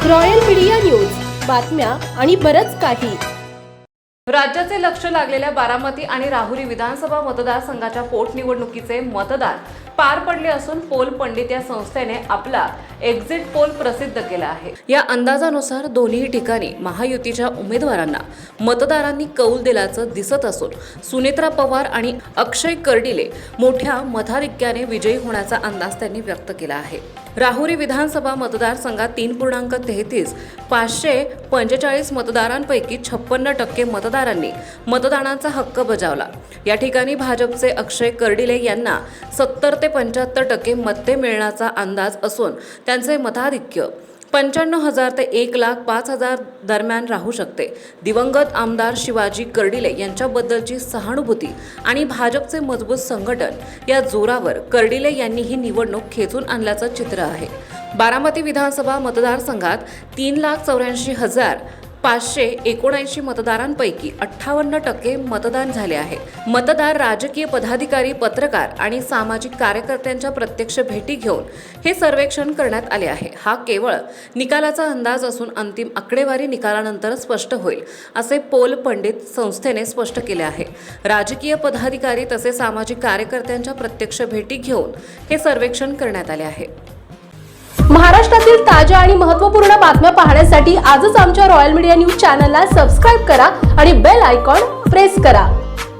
Royal media news, बातम्या आणि बरंच काही. राज्याचे लक्ष लागलेल्या बारामती आणि राहुरी विधानसभा मतदारसंघाच्या पोटनिवडणुकीचे मतदान पार पडले असून पोल पंडित या संस्थेने आपला एक्झिट पोल प्रसिद्ध केला आहे. या अंदाजानुसार दोन्ही ठिकाणी महायुतीच्या उमेदवारांना मतदारांनी कौल दिल्याचं दिसत असून सुनेत्रा पवार आणि अक्षय कर्डिले मोठ्या मताधिक्याने विजयी होण्याचा अंदाज त्यांनी व्यक्त केला आहे. राहुरी विधानसभा मतदारसंघात 3.33 मतदारांपैकी 56% मतदारांनी मतदानाचा हक्क बजावला. या ठिकाणी भाजपचे अक्षय कर्डिले यांना 70 ते 75% मते मिळण्याचा अंदाज असून त्यांचे मताधिक्य 95,000 ते 1,05,000 दरम्यान राहू शकते. दिवंगत आमदार शिवाजी कर्डिले यांच्याबद्दलची सहानुभूती आणि भाजपचे मजबूत संघटन या जोरावर कर्डिले यांनी ही निवडणूक खेचून आणल्याचं चित्र आहे. बारामती विधानसभा मतदारसंघात 3,84,579 मतदारांपैकी 58% मतदान झाले आहे. मतदार राजकीय पदाधिकारी, पत्रकार आणि सामाजिक कार्यकर्त्यांच्या प्रत्यक्ष भेटी घेऊन हे सर्वेक्षण करण्यात आले आहे. हा केवळ निकालाचा अंदाज असून अंतिम आकडेवारी निकालानंतर स्पष्ट होईल असे पोल पंडित संस्थेने स्पष्ट केले आहे. राजकीय पदाधिकारी तसेच सामाजिक कार्यकर्त्यांच्या प्रत्यक्ष भेटी घेऊन हे सर्वेक्षण करण्यात आले आहे. महाराष्ट्रातील ताज्या आणि महत्त्वपूर्ण बातम्या पाहण्यासाठी आजच आमच्या रॉयल मीडिया न्यूज चॅनलला सबस्क्राईब करा आणि बेल आयकॉन प्रेस करा.